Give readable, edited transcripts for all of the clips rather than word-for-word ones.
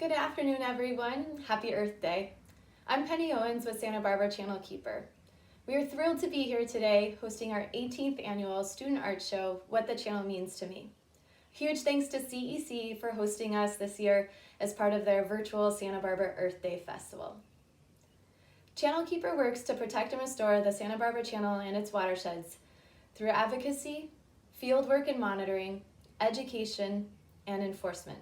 Good afternoon, everyone. Happy Earth Day. I'm Penny Owens with Santa Barbara Channelkeeper. We are thrilled to be here today hosting our 18th annual student art show, What the Channel Means to Me. Huge thanks to CEC for hosting us this year as part of their virtual Santa Barbara Earth Day Festival. Channelkeeper works to protect and restore the Santa Barbara Channel and its watersheds through advocacy, fieldwork and monitoring, education, and enforcement.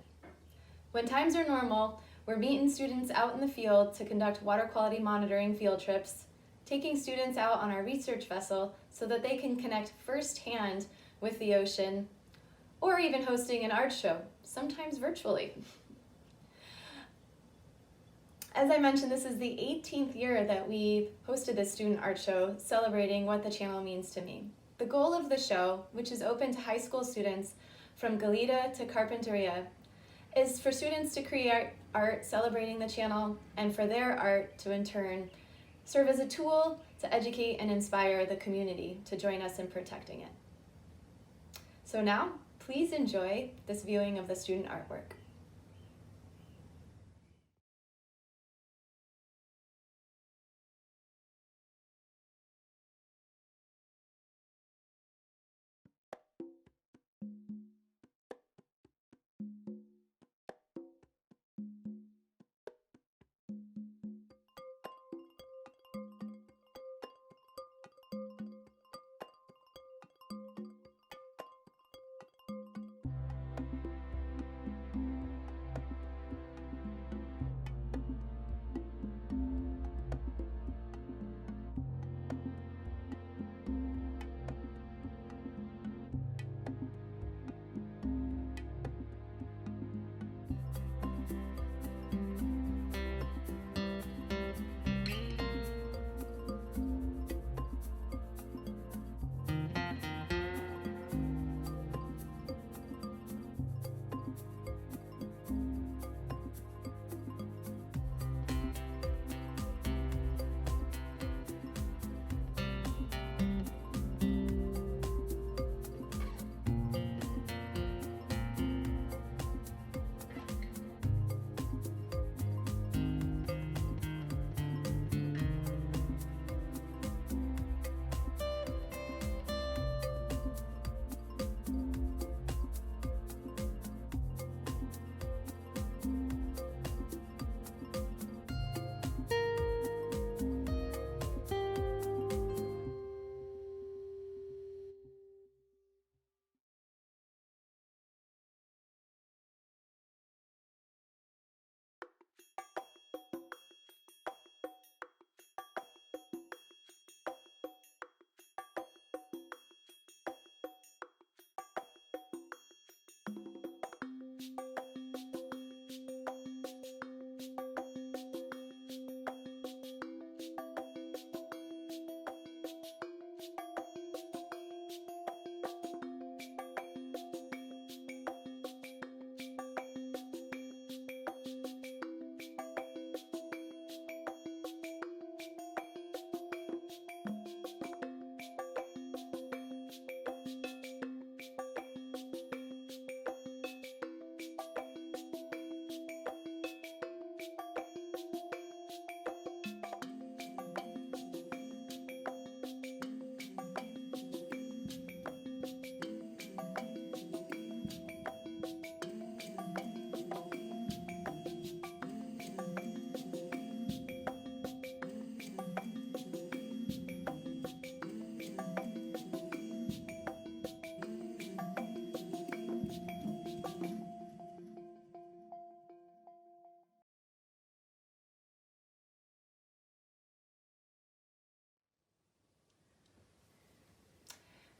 When times are normal, we're meeting students out in the field to conduct water quality monitoring field trips, taking students out on our research vessel so that they can connect firsthand with the ocean, or even hosting an art show, sometimes virtually. As I mentioned, this is the 18th year that we've hosted this student art show celebrating what the channel means to me. The goal of the show, which is open to high school students from Goleta to Carpinteria, is for students to create art celebrating the channel and for their art to in turn serve as a tool to educate and inspire the community to join us in protecting it. So now, please enjoy this viewing of the student artwork.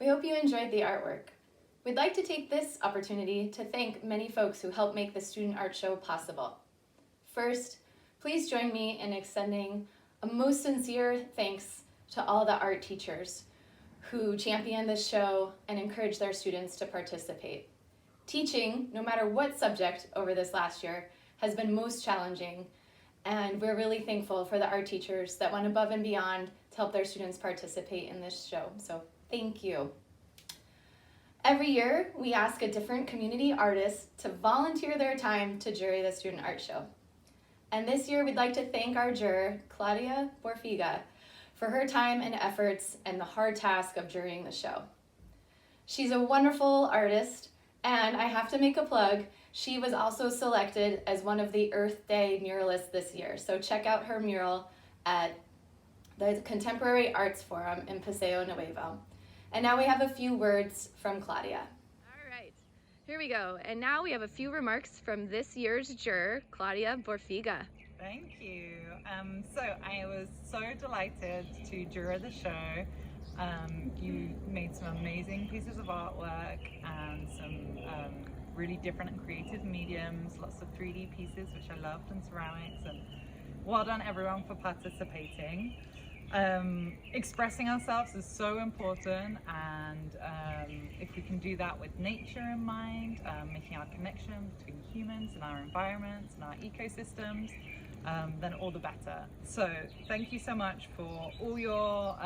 We hope you enjoyed the artwork. We'd like to take this opportunity to thank many folks who helped make the student art show possible. First, please join me in extending a most sincere thanks to all the art teachers who championed this show and encouraged their students to participate. Teaching, no matter what subject over this last year, has been most challenging, and we're really thankful for the art teachers that went above and beyond to help their students participate in this show. So thank you. Every year, we ask a different community artist to volunteer their time to jury the student art show. And this year, we'd like to thank our juror, Claudia Borfiga, for her time and efforts and the hard task of jurying the show. She's a wonderful artist, and I have to make a plug. She was also selected as one of the Earth Day muralists this year. So check out her mural at the Contemporary Arts Forum in Paseo Nuevo. And now we have a few words from Claudia. All right, here we go. And now we have a few remarks from this year's juror, Claudia Borfiga. Thank you. So I was so delighted to juror the show. You made some amazing pieces of artwork and some really different and creative mediums, lots of 3D pieces, which I loved, and ceramics, and well done everyone for participating. Expressing ourselves is so important, and if we can do that with nature in mind, making our connection between humans and our environments and our ecosystems, then all the better. So thank you so much for all your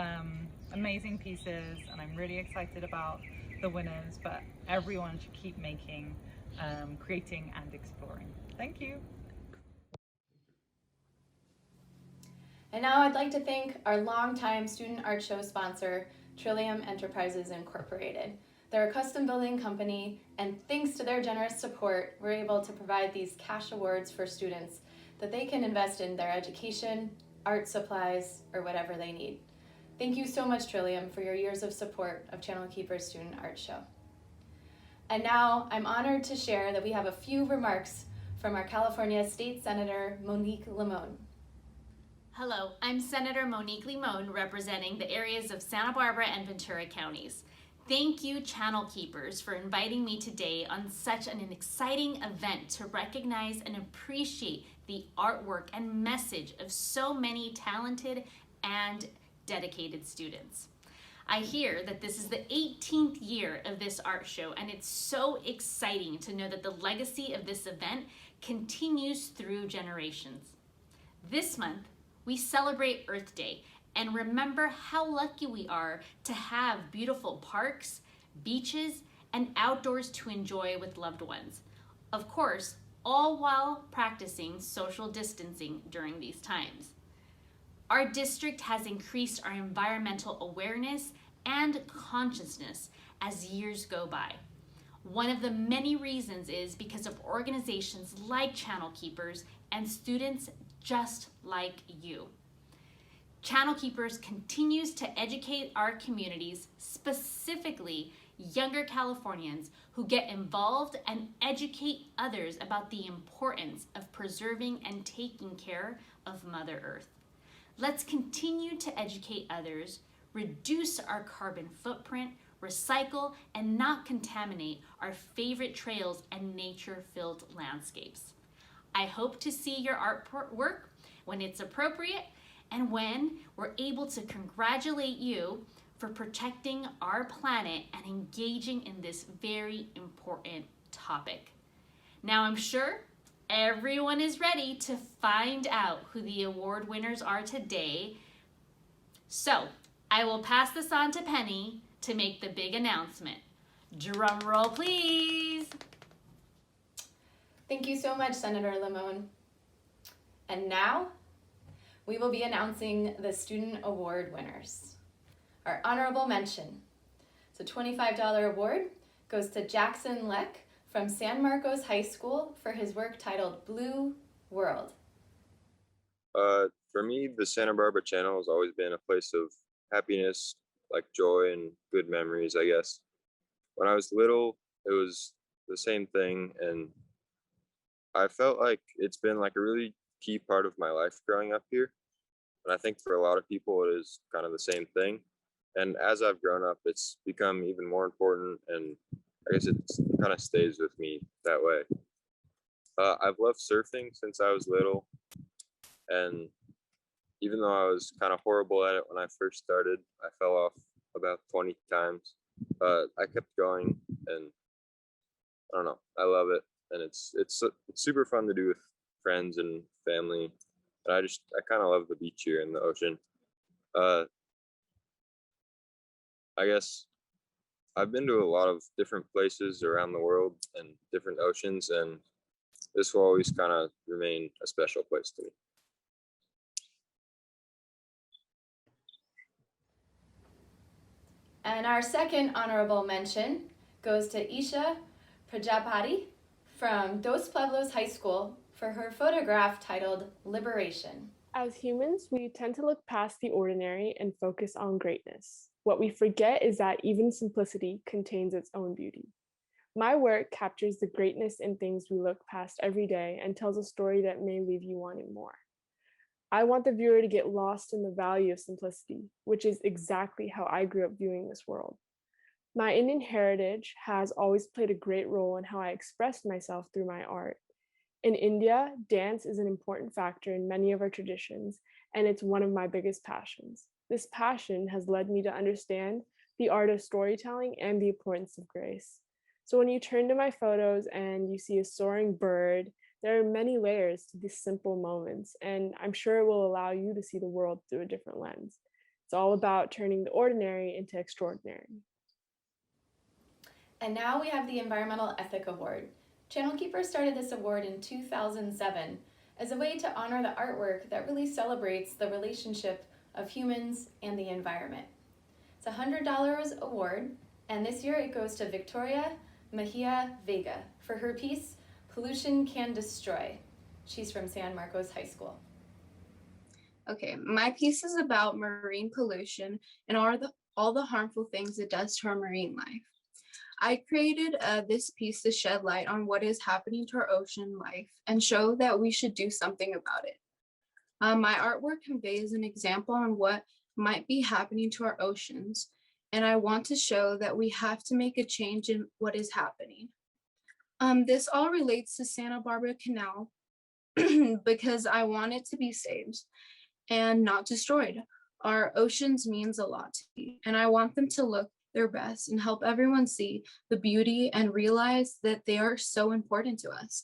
amazing pieces, and I'm really excited about the winners, but everyone should keep making, creating and exploring. Thank you. And now I'd like to thank our longtime student art show sponsor, Trillium Enterprises Incorporated. They're a custom building company, and thanks to their generous support, we're able to provide these cash awards for students that they can invest in their education, art supplies, or whatever they need. Thank you so much, Trillium, for your years of support of Channelkeeper's Student Art Show. And now I'm honored to share that we have a few remarks from our California State Senator, Monique Limon. Hello, I'm Senator Monique Limon, representing the areas of Santa Barbara and Ventura counties. Thank you, Channelkeepers, for inviting me today on such an exciting event to recognize and appreciate the artwork and message of so many talented and dedicated students. I hear that this is the 18th year of this art show, and it's so exciting to know that the legacy of this event continues through generations. This month, we celebrate Earth Day and remember how lucky we are to have beautiful parks, beaches, and outdoors to enjoy with loved ones. Of course, all while practicing social distancing during these times. Our district has increased our environmental awareness and consciousness as years go by. One of the many reasons is because of organizations like Channelkeepers and students just like you. Channelkeepers continues to educate our communities, specifically younger Californians, who get involved and educate others about the importance of preserving and taking care of Mother Earth. Let's continue to educate others, reduce our carbon footprint, recycle, and not contaminate our favorite trails and nature-filled landscapes. I hope to see your artwork when it's appropriate and when we're able to congratulate you for protecting our planet and engaging in this very important topic. Now I'm sure everyone is ready to find out who the award winners are today. So I will pass this on to Penny to make the big announcement. Drum roll, please. Thank you so much, Senator Limon. And now, we will be announcing the student award winners. Our honorable mention. So $25 award goes to Jackson Leck from San Marcos High School for his work titled Blue World. For me, the Santa Barbara Channel has always been a place of happiness, like joy and good memories, I guess. When I was little, it was the same thing, and I felt like it's been like a really key part of my life growing up here. And I think for a lot of people, it is kind of the same thing. And as I've grown up, it's become even more important, and I guess it kind of stays with me that way. I've loved surfing since I was little, and even though I was kind of horrible at it when I first started, I fell off about 20 times. I kept going, and I don't know, I love it, and it's super fun to do with friends and family. And I kind of love the beach here and the ocean. I guess I've been to a lot of different places around the world and different oceans, and this will always kind of remain a special place to me. And our second honorable mention goes to Isha Prajapati from Dos Pueblos High School for her photograph titled Liberation. As humans, we tend to look past the ordinary and focus on greatness. What we forget is that even simplicity contains its own beauty. My work captures the greatness in things we look past every day and tells a story that may leave you wanting more. I want the viewer to get lost in the value of simplicity, which is exactly how I grew up viewing this world. My Indian heritage has always played a great role in how I expressed myself through my art. In India, dance is an important factor in many of our traditions, and it's one of my biggest passions. This passion has led me to understand the art of storytelling and the importance of grace. So when you turn to my photos and you see a soaring bird, there are many layers to these simple moments, and I'm sure it will allow you to see the world through a different lens. It's all about turning the ordinary into extraordinary. And now we have the Environmental Ethic Award. Channelkeeper started this award in 2007 as a way to honor the artwork that really celebrates the relationship of humans and the environment. It's a $100 award, and this year it goes to Victoria Mejia Vega for her piece, Pollution Can Destroy. She's from San Marcos High School. Okay, my piece is about marine pollution and all the harmful things it does to our marine life. I created this piece to shed light on what is happening to our ocean life and show that we should do something about it. My artwork conveys an example on what might be happening to our oceans, and I want to show that we have to make a change in what is happening. This all relates to Santa Barbara Canal because I want it to be saved and not destroyed. Our oceans means a lot to me, and I want them to look their best and help everyone see the beauty and realize that they are so important to us.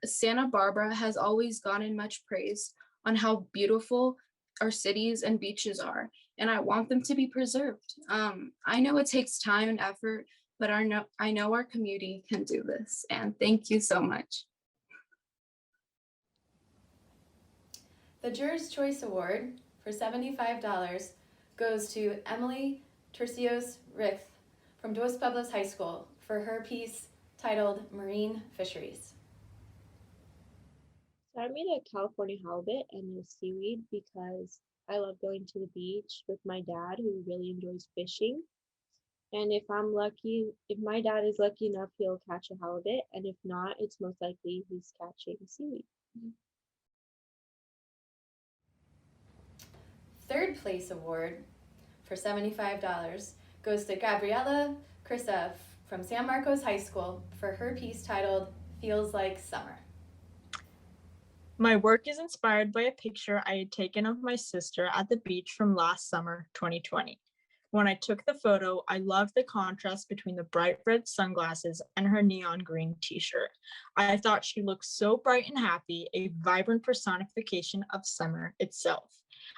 Santa Barbara has always gotten much praise on how beautiful our cities and beaches are, and I want them to be preserved. I know it takes time and effort, but I know our community can do this, and thank you so much. The Jurors' Choice Award for $75 goes to Emily Tercios Rith from Dos Pueblos High School for her piece titled Marine Fisheries. So I made a California halibut and a seaweed because I love going to the beach with my dad, who really enjoys fishing. And if my dad is lucky enough, he'll catch a halibut, and if not, it's most likely he's catching seaweed. Third place award for $75 goes to Gabriela Krisa from San Marcos High School for her piece titled Feels Like Summer. My work is inspired by a picture I had taken of my sister at the beach from last summer, 2020. When I took the photo, I loved the contrast between the bright red sunglasses and her neon green t-shirt. I thought she looked so bright and happy, a vibrant personification of summer itself.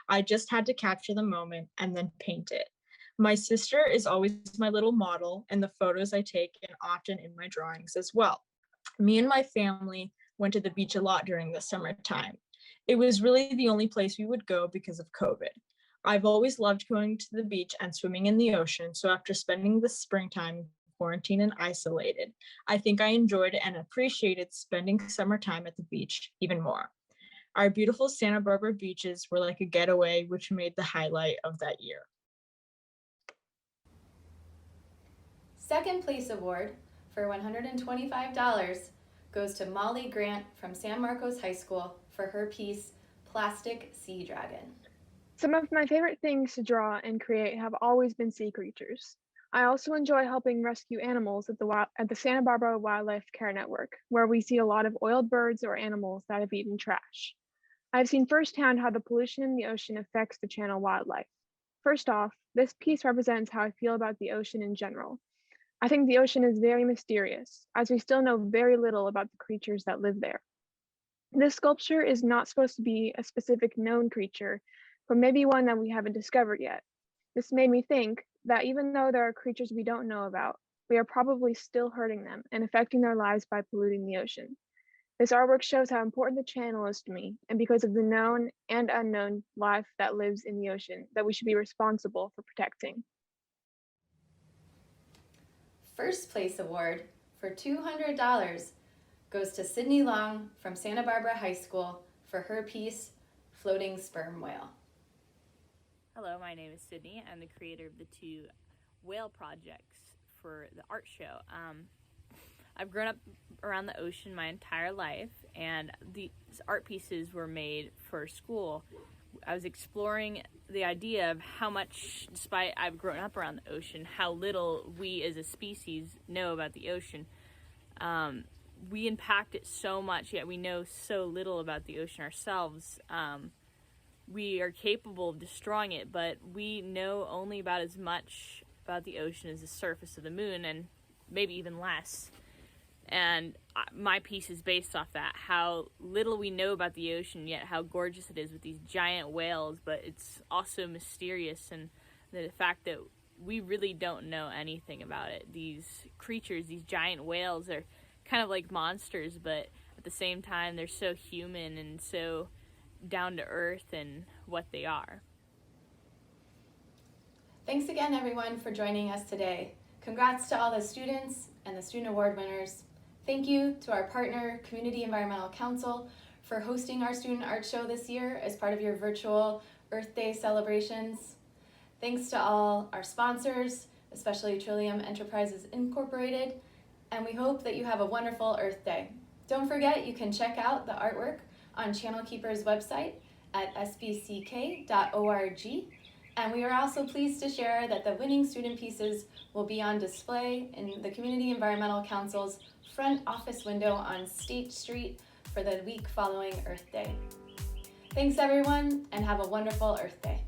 I just had to capture the moment and then paint it. My sister is always my little model in the photos I take and often in my drawings as well. Me and my family went to the beach a lot during the summertime. It was really the only place we would go because of COVID. I've always loved going to the beach and swimming in the ocean, so after spending the springtime quarantined and isolated, I think I enjoyed and appreciated spending summertime at the beach even more. Our beautiful Santa Barbara beaches were like a getaway, which made the highlight of that year. Second place award for $125 goes to Molly Grant from San Marcos High School for her piece Plastic Sea Dragon. Some of my favorite things to draw and create have always been sea creatures. I also enjoy helping rescue animals at the Santa Barbara Wildlife Care Network, where we see a lot of oiled birds or animals that have eaten trash. I've seen firsthand how the pollution in the ocean affects the channel wildlife. First off, this piece represents how I feel about the ocean in general. I think the ocean is very mysterious, as we still know very little about the creatures that live there. This sculpture is not supposed to be a specific known creature, but maybe one that we haven't discovered yet. This made me think, that even though there are creatures we don't know about, we are probably still hurting them and affecting their lives by polluting the ocean. This artwork shows how important the channel is to me, and because of the known and unknown life that lives in the ocean, that we should be responsible for protecting. First place award for $200 goes to Sydney Long from Santa Barbara High School for her piece, Floating Sperm Whale. Hello, my name is Sydney. I'm the creator of the two whale projects for the art show. I've grown up around the ocean my entire life, and these art pieces were made for school. I was exploring the idea of how much, despite I've grown up around the ocean, how little we as a species know about the ocean. We impact it so much, yet we know so little about the ocean ourselves. We are capable of destroying it, but we know only about as much about the ocean as the surface of the moon, and maybe even less. And my piece is based off that, how little we know about the ocean, yet how gorgeous it is with these giant whales, but it's also mysterious, and the fact that we really don't know anything about it. These creatures, these giant whales, are kind of like monsters, but at the same time they're so human and so down to earth in what they are. Thanks again, everyone, for joining us today. Congrats to all the students and the student award winners. Thank you to our partner, Community Environmental Council, for hosting our student art show this year as part of your virtual Earth Day celebrations. Thanks to all our sponsors, especially Trillium Enterprises Incorporated, and we hope that you have a wonderful Earth Day. Don't forget, you can check out the artwork on Channelkeeper's website at sbck.org. And we are also pleased to share that the winning student pieces will be on display in the Community Environmental Council's front office window on State Street for the week following Earth Day. Thanks everyone, and have a wonderful Earth Day.